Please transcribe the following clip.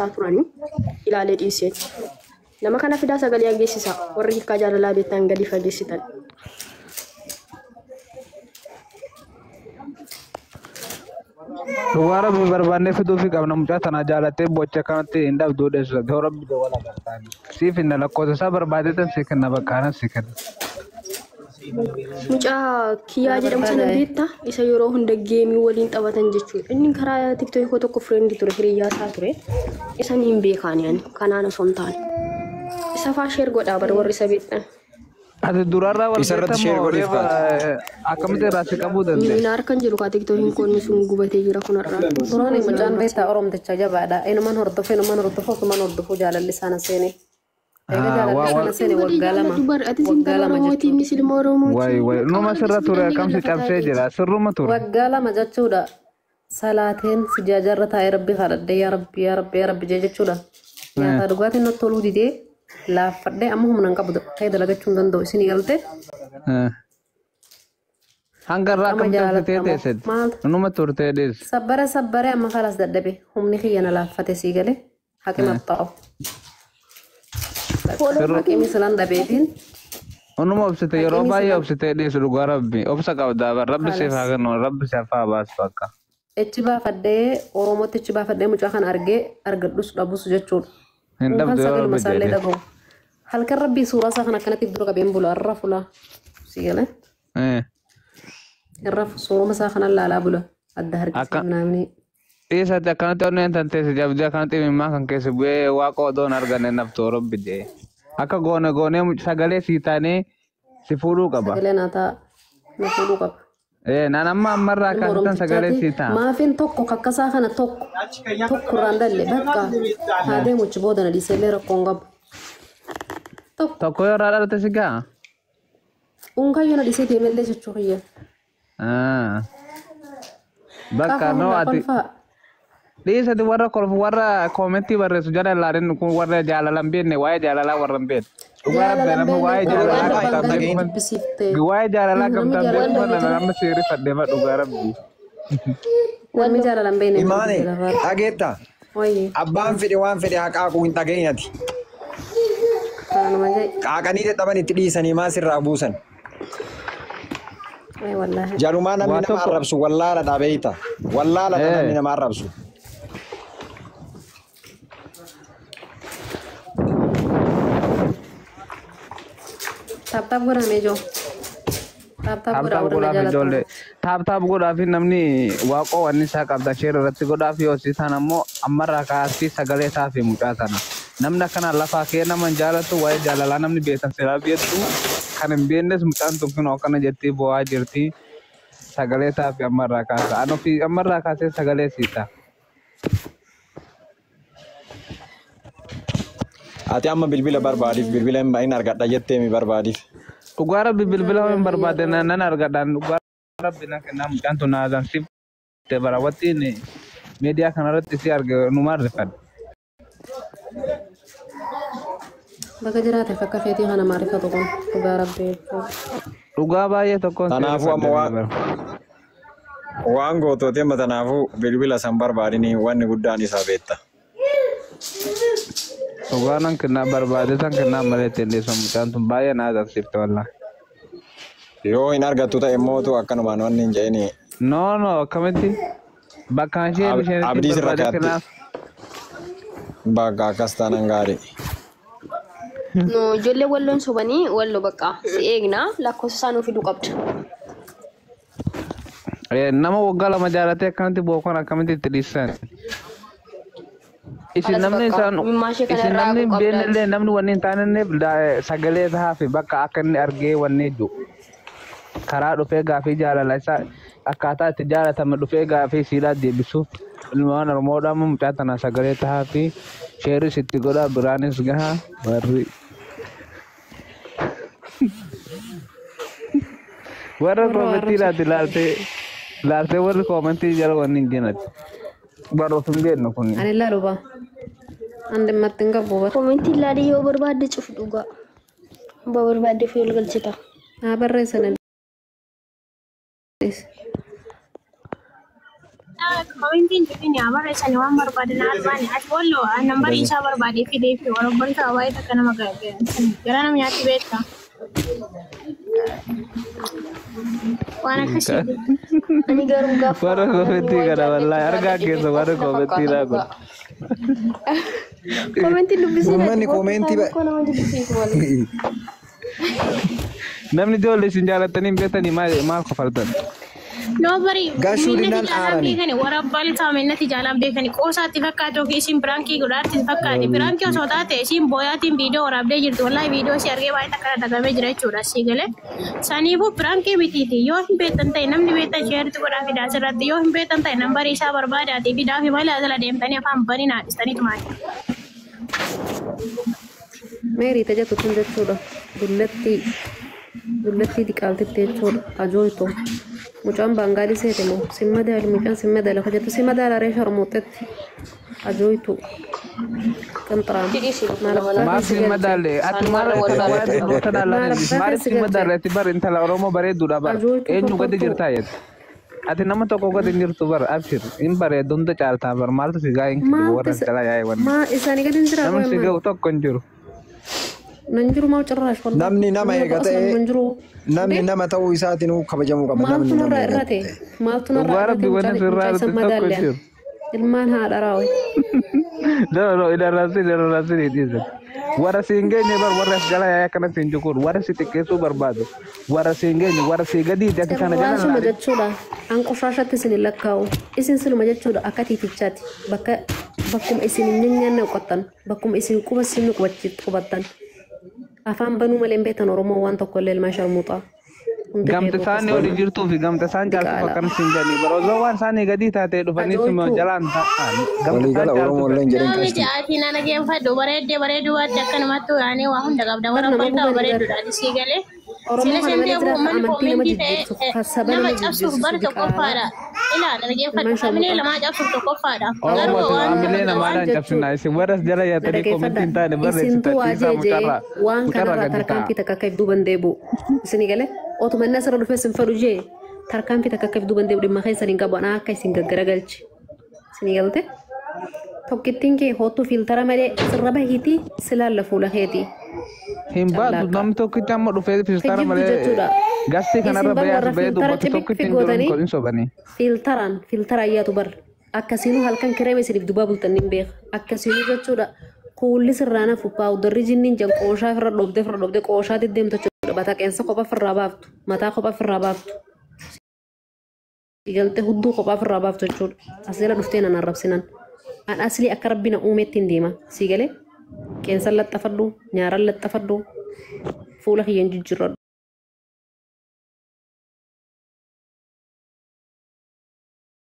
geessisaa turanii ilaalee dhiisee. Nama kana fidaa sagalee geessisa warri hiikaa jaalalaa beektan gadi fageessitan. Dubara barbaanne fiduu fi qabna mucaa tana jaalattee bocha kanatti hin dhabduu dheessu rabbi dawala gartaan siif hin lakkoota isaa barbaadetan si kenna bakkaana si kenna. Mucaa kiyyaa jedhamu sana beektaa isa yeroo hunda geemii waliin taphatan jechuudha. Inni karaa tiktookii tokko friendii ture hiriyyaa isaa ture. Isan hin beekan yaani kanaan osoo hin taane. Isa faa sheer godhaa bara warri isa beektan. Ati durarraa wal beektamoo akkamitti irraa si qabuu danda'e? Inni harkaan jiru kaa tiktookiin koonni sun gubatee jira kunarraa. Duraan mucaan beektaa Oromticha jabaadha. Inumaan hordofu kumaan hordofu jaalalli isaan seene. Waggaa lama jechuudha. Salaateen si jaajarra taa'ee rabbi kadhadhee yaa rabbi jechuudha. Nyaata dhugaatiin natti toluu didee laaffadhee amma humna hin qabu ta'ee dalagachuu hin danda'u isin galte. Hanga irraa kam taasitee teessetti? Numa turtee deessu. Sabbaree amma kalaas dadhabe humni kiyyana laaffate sii galee haqi maxxaa'u. Haqimi silan dhabeetiin. Onuma obsite yeroo baay'ee obsitee dhiisu dhugaa rabbi obsa qabdaa rabbi siif haa kennu rabbi siif haa baasu akka. Ichi baafadhee Oromootti ichi baafadhee mucaa kan argadhus dhabus jechuudha. Hin dhabdu yoo rabbi jedhee. Halkan rabbii suuraa isaa kan akkanatti dura qabeen bula irra fula si galee. Irra suuruma isaa kanan laalaa bula adda harkisee naamni. Dhiisatti akkanatti onneen tan teesse jabdee akkanatti mimmaa kan keessa bu'ee waaqa odoon arganne naftu rabbi jedhee. Akka goonee sagalee sii taanee si fuudhuu qaba. Sagalee naataa na fuudhuu qaba. Naan amma ammarraa kaasitan sagalee sii ta'a. Maafiin tokko kakkasaa kana tokko irraan dalle bakka haa deemuchi booda na dhiisellee rakkoon qabu. Tokko yoo irraa dhalate si ga'a? Unkayyoo na dhiisee deemellee jechuu kiyya. Bakka noo ati. Dhiisati warra kolfu warra koomentii barreessu jala ilaalin kun warra jaalalan beekne waa'ee jaalalaa warra hin beekne. Dhugaa rabbi nama waa'ee jaalalaa gamtaan beekuma nama seerii faddeema dhugaa rabbi. Namni jaalalan beekne. Imaane dhageetta. Abbaan fedhe waan fedhe haqaaquu hin dhageenyati. Qaaqanii dadhaban itti dhiisanii maa sirraa buusan. Jalumaa namni nama arrabsu wallaala dhabeeyta. Wallaala namni nama arrabsu. Tap godhaa meejoo. Taap godhaa fi namni waaqoo wanni isaa qabda sheera irratti godhaa fi hoosii sana ammoo ammarraa kaasii sagalee isaa fi mucaa sana. Namni akkana lafaa kee nama jaalatu waa'ee jaalalaa namni beekan seeraa beektu kan hin beeknes mucaan tokko akkana jettee bo'aa jirti sagalee isaa fi ammarraa kaasa. Anoo fi ammarraa kaasee sagalee siita. Ati amma bilbila barbaadiif bilbila hin argadha jettee mi barbaadiif. Dhugaa rabbi bilbila hin barbaade nan argadhaan dhugaa rabbi na kennaa mucaan tun naazan siif barawwattiin miidiyaa kanarratti si arge numaan rifadhe. Bakka jiraate fakka feetii kana maarifatu kun dhugaa rabbi. Dhugaa baay'ee tokkoon. Kanaafuu amma waan gootootee matanaafuu bilbila san barbaadini wanni guddaan isaa beekta. Dhugaan kena barbaade san kennaa malee tendeessu mucaan tun baay'ee na agarsiifte wallah. Yoo hin argattu ta'e mootu akkanumaan wanni hin je'ini. No akkamitti bakkaan ishee abdii sirra kaatti. Bakka akkas taanaan gaarii. No ijoollee walloon sobanii walloo bakka si eegna lakkoofsa isaa nuuf fiduu qabda. Nama waggaa lama jaalatee akkanatti bookoon akkamitti itti dhiisan. Isin namni beeknellee namni wanni hin taanellee sagalee isaa fi bakka akka inni argee wanni jiru karaa dhufee gaafii jaalala isaa akkaataa itti jaalatame dhufee gaafii siidhaa deebisuuf ilmaan Oromoodhaan mucaa tana sagalee isaa fi sheeris itti godhaa biraanis gahaa warri. Warra koomentii laaltee warri koomentii jala wanni hin jennati. Barootu hin beeknu kun. Ani laalu baa. Ande matiin qabu bar. Koomentii laalii yoo barbaadde cufu dhugaa. Barbaadde fi ol galchita. Barreessan. Komentiin jedhini abarra isanii waan barbaadan albaani ati walloo nambarii isaa barbaadee fidee fi warabban isaa waa'ee takka nama gara nama nyaatti beekta. Waan akkasii. Ani garuu gaafa. Warra komentii kana wallahi argaa keessa warra komentii raakuu. Komentiin dubbisee. Uummanni komentii Namni ijoollee isin jaalatanii beektanii maal kofaltan? Nobody. Gashuu dinaan aarani. Kan warabbal saamennati jaalam beekani qoosaatti fakkaatu yookiin isin birankii godhaatti fakkaate birankii osoo taate isin booyaatiin viidiyoo waraabdee jirtu wallahi viidiyoo si argee baay'ee takka dagamee jira jechuudha si galee saniifuu birankii mitiiti yoo hin beektan ta'e namni beektan sheeritti godhaa fidaa asirratti yoo hin beektan ta'e nambarii isaa barbaadaati fidaa fi malee asala deemtanii afaan banii naadhistaniitu maali. Meerii tajatu kun jechuudha dullatti diqaaltitti jechuudha ajooytu. Mucaan baangaadii seete moo simmadaali mucaan simmadaala hojjetu simmadaala reesha ormootetti ajooytu qanxaraan maaf simmadaale ati maaliif simmadaale ati bar intala oromoo bareedduudha bar eenyu gadi jirtaa jettu ati nama tokko gadi jirtu bar abshir in bareeddu hunda caaltaa bar maaltu si gaa'in warra jalaa yaa'e wanni maa isaanii gadi hin jira namni si ga'u tokko hin jiru. Nanjiru mau cerras wallahi. Namni nama eegate namni nama ta'uu isaatiin kabajamuu qaba. Maaltu nurraa irrate? Maaltu nurraa irrate? Ilmaan haadha raawe. No, idarrasi dhiisa. Warra si hin geenye bar warra as jala yaa'ee akkana si hin jukuun warra si xiqqeessuu barbaadu warra si hin geenye warra si gadiiti ati kana jala Waasuma jechuudha. An qoshaashatti isin hin lakkaa'u. Isin siluma jechuudha akka tiitichaati. Bakkuma isin hin nyaanne qottan. Bakkuma isin quba isin qubattan. Afaan banuu malee hin beektan Oromoo waan tokko illee ilmaa sharmuuxaa. Gamta isaanii olii jirtuu fi gamta isaan jaalatu akkanas hin jedhani baroo waan isaanii gadi taatee dhufanii sima jalaan ta'an Walii gala Oromoo illee hin jedhin Namni qasti. ja'aatiin ana geeffadhu bareedduu waatti akkanumatti yaanii waa hunda qabda warra bal'aa bareedduudha sii galee. Sila sentee uummanni koomentii ta'e nama cabsuuf bara tokkoffaadha. Ilaala geeffadhu hamilee lamaa cabsuuf tokkoffaadha. Oromoo hamilee namaadhaan cabsinaa isin warras jala yaatanii koomentii hin taane Isintu waa barreessitatti jeejee waan kanarraa tarkaanfii takka akka duuban deebi'u. Isin galee otuma inni asirra dhufee isin fadhu jee tarkaanfii takka akka duuban deebi'u dhimma keessa hin qabu anaa akka isin gaggaragalchi. Isin galte tokkittiin kee hootuu filtara malee sirra bahiitii silaalla fuula keetii. hin baatu namni tokkichi amma dhufee filtara malee gastii kanarra bahee dubbatu tokkichi hin jiru hin sobanii. Filtara ayyaatu bar akkasiinuu halkan kireeme isiniif dubaa bultan hin beeka akkasiinuu jechuudha kuulli sirraan hafu paawudarri jinniin jan qooshaa firra dhoobdee qooshaa deddeemtu jechuudha bataqeensa kophaa firraa baaftu mataa kophaa firraa baaftu galtee hudduu kophaa firraa baaftu jechuudha asirra dhuftee nan arrabsinan an aslii akka rabbina uumeetti hin deema sii galee qeensa laxxafadhu nyaaran laxxafadhu fuula kiyyan jijjiirradhu.